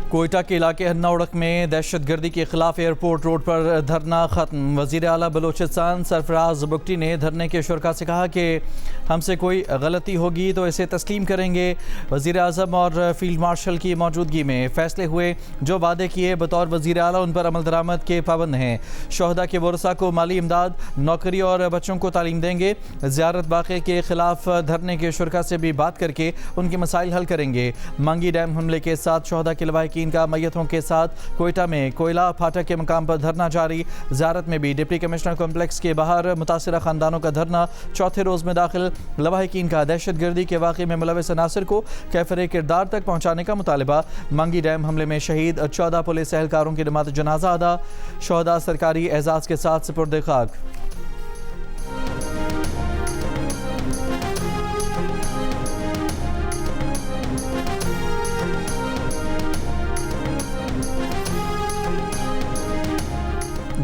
کوئٹہ کے علاقے ہنوڑک میں دہشت گردی کے خلاف ایئرپورٹ روڈ پر دھرنا ختم۔ وزیر اعلیٰ بلوچستان سرفراز بگٹی نے دھرنے کے شرکاء سے کہا کہ ہم سے کوئی غلطی ہوگی تو اسے تسلیم کریں گے۔ وزیر اعظم اور فیلڈ مارشل کی موجودگی میں فیصلے ہوئے، جو وعدے کیے بطور وزیر اعلیٰ ان پر عمل درآمد کے پابند ہیں۔ شہداء کے ورثاء کو مالی امداد، نوکری اور بچوں کو تعلیم دیں گے۔ زیارت باقی کے خلاف دھرنے کے شرکاء سے بھی بات کر کے ان کے مسائل حل کریں گے۔ مانگی ڈیم حملے کے ساتھ شہداء کے لواحقین کا میتوں کے ساتھ کوئٹہ میں کوئلہ پھاٹک کے مقام پر دھرنا جاری۔ زیارت میں بھی ڈپٹی کمشنر کمپلیکس کے باہر متاثرہ خاندانوں کا دھرنا چوتھے روز میں داخل۔ لواحقین کا دہشت گردی کے واقعے میں ملوث عناصر کو کیفر کردار تک پہنچانے کا مطالبہ۔ مانگی ڈیم حملے میں شہید 14 پولیس اہلکاروں کی نماز جنازہ ادا، شہداء سرکاری اعزاز کے ساتھ سپرد خاک۔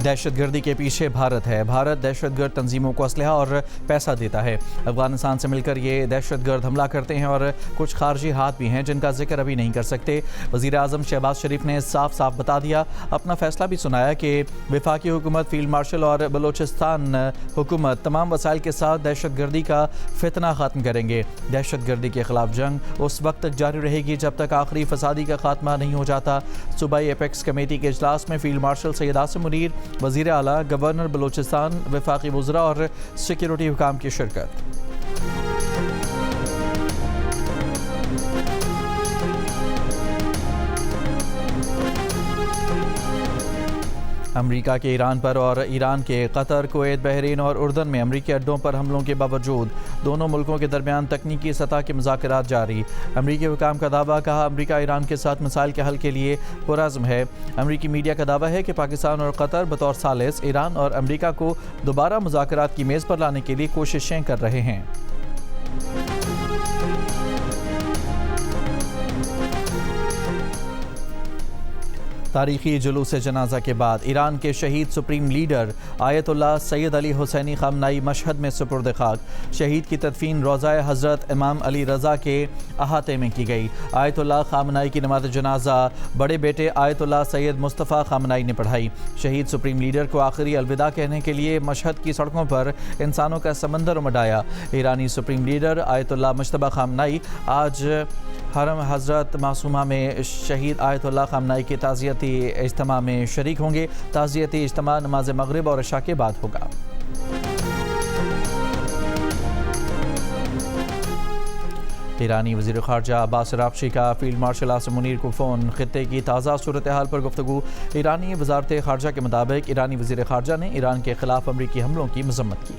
دہشت گردی کے پیچھے بھارت ہے۔ بھارت دہشت گرد تنظیموں کو اسلحہ اور پیسہ دیتا ہے۔ افغانستان سے مل کر یہ دہشت گرد حملہ کرتے ہیں اور کچھ خارجی ہاتھ بھی ہیں جن کا ذکر ابھی نہیں کر سکتے۔ وزیر اعظم شہباز شریف نے صاف بتا دیا، اپنا فیصلہ بھی سنایا کہ وفاقی حکومت، فیلڈ مارشل اور بلوچستان حکومت تمام وسائل کے ساتھ دہشت گردی کا فتنہ ختم کریں گے۔ دہشت گردی کے خلاف جنگ اس وقت تک جاری رہے گی جب تک آخری فسادی کا خاتمہ نہیں ہو جاتا۔ صوبائی ایپیکس کمیٹی کے اجلاس میں فیلڈ مارشل سید عاصم منیر، وزیر اعلیٰ، گورنر بلوچستان، وفاقی وزراء اور سیکیورٹی حکام کی شرکت۔ امریکہ کے ایران پر اور ایران کے قطر، کویت، بحرین اور اردن میں امریکی اڈوں پر حملوں کے باوجود دونوں ملکوں کے درمیان تکنیکی سطح کے مذاکرات جاری۔ امریکی حکام کا دعویٰ، کہا امریکہ ایران کے ساتھ مسائل کے حل کے لیے پرعزم ہے۔ امریکی میڈیا کا دعویٰ ہے کہ پاکستان اور قطر بطور ثالث ایران اور امریکہ کو دوبارہ مذاکرات کی میز پر لانے کے لیے کوششیں کر رہے ہیں۔ تاریخی جلوس جنازہ کے بعد ایران کے شہید سپریم لیڈر آیت اللہ سید علی حسینی خامنائی مشہد میں سپرد خاک۔ شہید کی تدفین روضہ حضرت امام علی رضا کے احاطے میں کی گئی۔ آیت اللہ خامنائی کی نماز جنازہ بڑے بیٹے آیت اللہ سید مصطفیٰ خامنائی نے پڑھائی۔ شہید سپریم لیڈر کو آخری الوداع کہنے کے لیے مشہد کی سڑکوں پر انسانوں کا سمندر امڈ آیا۔ ایرانی سپریم لیڈر آیت اللہ مجتبیٰ خامنائی آج حرم حضرت معصومہ میں شہید آیت اللہ خامنائی کے تعزیتی اجتماع میں شریک ہوں گے۔ تعزیتی اجتماع نماز مغرب اور عشاء کے بعد ہوگا۔ ایرانی وزیر خارجہ عباس عراقچی کا فیلڈ مارشل عاصم منیر کو فون، خطے کی تازہ صورتحال پر گفتگو۔ ایرانی وزارت خارجہ کے مطابق ایرانی وزیر خارجہ نے ایران کے خلاف امریکی حملوں کی مذمت کی۔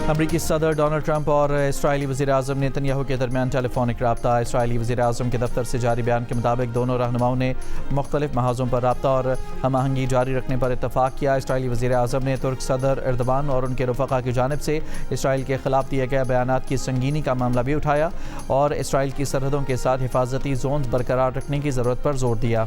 امریکی صدر ڈونلڈ ٹرمپ اور اسرائیلی وزیر اعظم نیتن یاہو کے درمیان ٹیلی فونک رابطہ۔ اسرائیلی وزیر اعظم کے دفتر سے جاری بیان کے مطابق دونوں رہنماؤں نے مختلف محاذوں پر رابطہ اور ہم آہنگی جاری رکھنے پر اتفاق کیا۔ اسرائیلی وزیر اعظم نے ترک صدر ایردوان اور ان کے رفقا کی جانب سے اسرائیل کے خلاف دیے گئے بیانات کی سنگینی کا معاملہ بھی اٹھایا اور اسرائیل کی سرحدوں کے ساتھ حفاظتی زونز برقرار رکھنے کی ضرورت پر زور دیا۔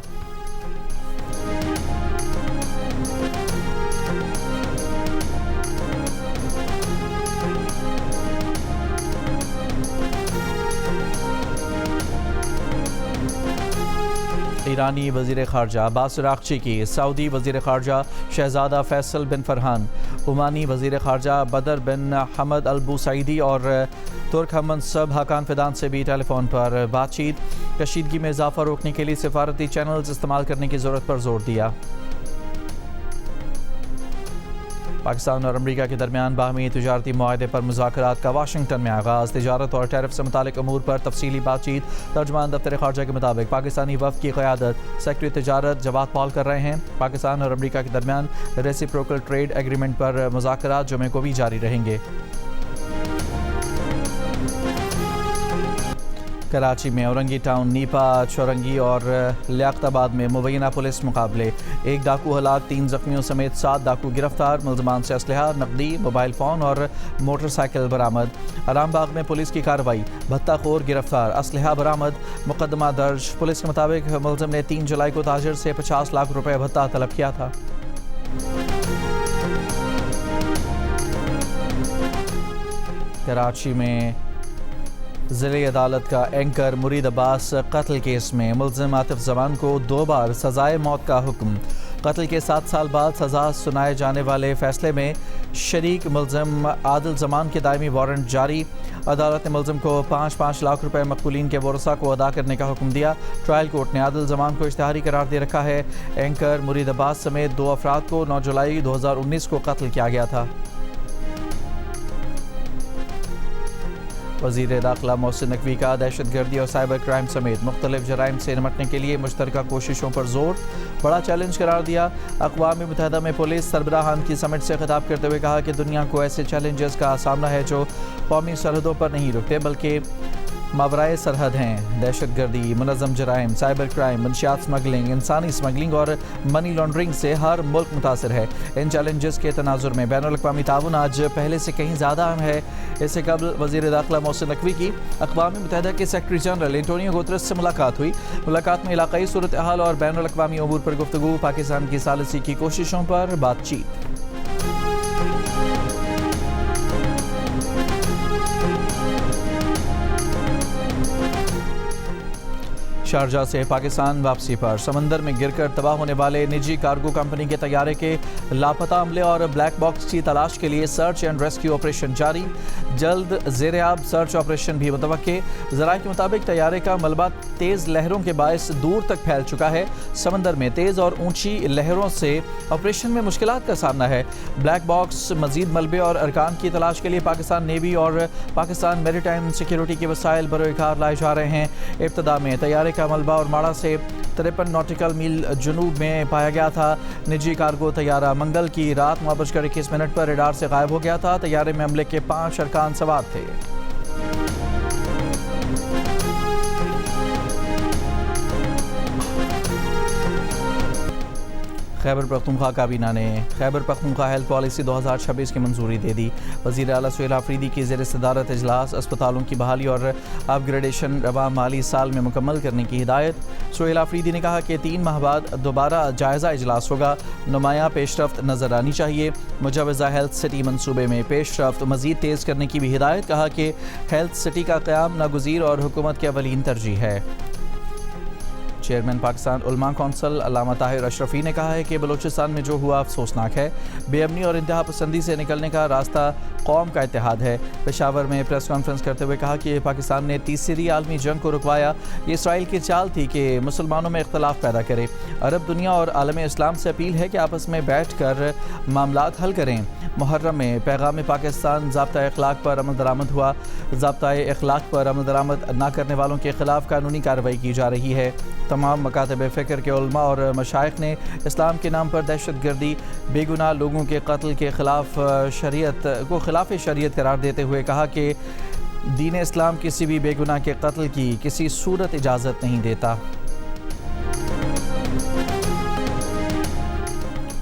ایرانی وزیر خارجہ عباس عراقچی کی سعودی وزیر خارجہ شہزادہ فیصل بن فرحان، عمانی وزیر خارجہ بدر بن حمد البوسعیدی اور ترک ہم منصب حاکان فیدان سے بھی ٹیلی فون پر بات چیت۔ کشیدگی میں اضافہ روکنے کے لیے سفارتی چینلز استعمال کرنے کی ضرورت پر زور دیا۔ پاکستان اور امریکہ کے درمیان باہمی تجارتی معاہدے پر مذاکرات کا واشنگٹن میں آغاز۔ تجارت اور ٹیرف سے متعلق امور پر تفصیلی بات چیت۔ ترجمان دفتر خارجہ کے مطابق پاکستانی وفد کی قیادت سیکرٹری تجارت جواد پال کر رہے ہیں۔ پاکستان اور امریکہ کے درمیان ریسیپروکل ٹریڈ ایگریمنٹ پر مذاکرات جمعے کو بھی جاری رہیں گے۔ کراچی میں اورنگی ٹاؤن، نیپا، چورنگی اور لیاقت آباد میں مبینہ پولیس مقابلے۔ ایک ڈاکو ہلاک، 3 زخمیوں سمیت 7 ڈاکو گرفتار۔ ملزمان سے اسلحہ، نقدی، موبائل فون اور موٹر سائیکل برآمد۔ آرام باغ میں پولیس کی کارروائی، بھتہ خور گرفتار، اسلحہ برآمد، مقدمہ درج۔ پولیس کے مطابق ملزم نے 3 جولائی کو تاجر سے 50 لاکھ روپے بھتہ طلب کیا تھا۔ کراچی میں ضلعی عدالت کا اینکر مرید عباس قتل کیس میں ملزم عاطف زمان کو 2 بار سزائے موت کا حکم۔ قتل کے 7 سال بعد سزا سنائے جانے والے فیصلے میں شریک ملزم عادل زمان کے دائمی وارنٹ جاری۔ عدالت نے ملزم کو 5 لاکھ روپے مقبولین کے ورثاء کو ادا کرنے کا حکم دیا۔ ٹرائل کورٹ نے عادل زمان کو اشتہاری قرار دے رکھا ہے۔ اینکر مرید عباس سمیت 2 افراد کو 9 جولائی 2019 کو قتل کیا گیا تھا۔ وزیر داخلہ محسن نقوی کا دہشت گردی اور سائبر کرائم سمیت مختلف جرائم سے نمٹنے کے لیے مشترکہ کوششوں پر زور، بڑا چیلنج قرار دیا۔ اقوام متحدہ میں پولیس سربراہان کی سمٹ سے خطاب کرتے ہوئے کہا کہ دنیا کو ایسے چیلنجز کا سامنا ہے جو قومی سرحدوں پر نہیں رکتے بلکہ ماورائے سرحد ہیں۔ دہشت گردی، منظم جرائم، سائبر کرائم، منشیات سمگلنگ، انسانی سمگلنگ اور منی لانڈرنگ سے ہر ملک متاثر ہے۔ ان چیلنجز کے تناظر میں بین الاقوامی تعاون آج پہلے سے کہیں زیادہ اہم ہے۔ اس سے قبل وزیر داخلہ محسن نقوی کی اقوام متحدہ کے سیکرٹری جنرل انٹونیو گوتریس سے ملاقات ہوئی۔ ملاقات میں علاقائی صورتحال اور بین الاقوامی امور پر گفتگو، پاکستان کی ثالثی کی کوششوں پر بات چیت۔ شارجہ سے پاکستان واپسی پر سمندر میں گر کر تباہ ہونے والے نجی کارگو کمپنی کے طیارے کے لاپتہ عملے اور بلیک باکس کی تلاش کے لیے سرچ اینڈ ریسکیو آپریشن جاری۔ جلد زیر آب سرچ آپریشن بھی متوقع۔ ذرائع کے مطابق طیارے کا ملبہ تیز لہروں کے باعث دور تک پھیل چکا ہے۔ سمندر میں تیز اور اونچی لہروں سے آپریشن میں مشکلات کا سامنا ہے۔ بلیک باکس، مزید ملبے اور ارکان کی تلاش کے لیے پاکستان نیوی اور پاکستان میری ٹائم سیکیورٹی کے وسائل بروئے کار لائے جا رہے ہیں۔ ابتدا میں طیارے کا ملبہ اور ماڑا سے 53 ناٹیکل میل جنوب میں پایا گیا تھا۔ نجی کارگو طیارہ منگل کی رات 9:21 پر ریڈار سے غائب ہو گیا تھا۔ طیارے میں عملے کے 5 ارکان سوار تھے۔ خیبر پختونخوا کابینہ نے خیبر پختونخوا ہیلتھ پالیسی 2026 کی منظوری دے دی۔ وزیر اعلیٰ سہیل آفریدی کی زیر صدارت اجلاس، اسپتالوں کی بحالی اور اپ گریڈیشن رواں مالی سال میں مکمل کرنے کی ہدایت۔ سہیل آفریدی نے کہا کہ 3 ماہ بعد دوبارہ جائزہ اجلاس ہوگا۔ نمایاں پیش رفت نظر آنی چاہیے۔ مجوزہ ہیلتھ سٹی منصوبے میں پیش رفت مزید تیز کرنے کی بھی ہدایت۔ کہا کہ ہیلتھ سٹی کا قیام ناگزیر اور حکومت کی اولین ترجیح ہے۔ چیئرمین پاکستان علماء کونسل علامہ طاہر اشرفی نے کہا ہے کہ بلوچستان میں جو ہوا افسوسناک ہے۔ بے امنی اور انتہا پسندی سے نکلنے کا راستہ قوم کا اتحاد ہے۔ پشاور میں پریس کانفرنس کرتے ہوئے کہا کہ پاکستان نے تیسری عالمی جنگ کو رکوایا۔ یہ اسرائیل کی چال تھی کہ مسلمانوں میں اختلاف پیدا کرے۔ عرب دنیا اور عالم اسلام سے اپیل ہے کہ آپس میں بیٹھ کر معاملات حل کریں۔ محرم میں پیغام پاکستان ضابطۂ اخلاق پر عمل درآمد ہوا۔ ضابطۂ اخلاق پر عمل درآمد نہ کرنے والوں کے خلاف قانونی کارروائی کی جا رہی ہے۔ تمام مکاتب فکر کے علماء اور مشائخ نے اسلام کے نام پر دہشت گردی، بے گناہ لوگوں کے قتل کے خلاف شریعت قرار دیتے ہوئے کہا کہ دین اسلام کسی بھی بے گناہ کے قتل کی کسی صورت اجازت نہیں دیتا۔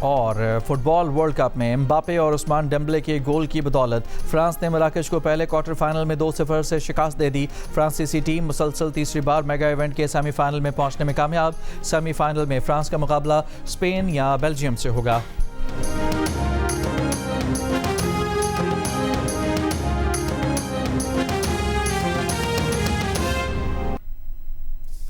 اور فٹ بال ورلڈ کپ میں امباپے اور عثمان ڈیمبلے کے گول کی بدولت فرانس نے مراکش کو پہلے کوارٹر فائنل میں 2-0 سے شکست دے دی۔ فرانسیسی ٹیم مسلسل تیسری بار میگا ایونٹ کے سیمی فائنل میں پہنچنے میں کامیاب۔ سیمی فائنل میں فرانس کا مقابلہ اسپین یا بیلجیم سے ہوگا۔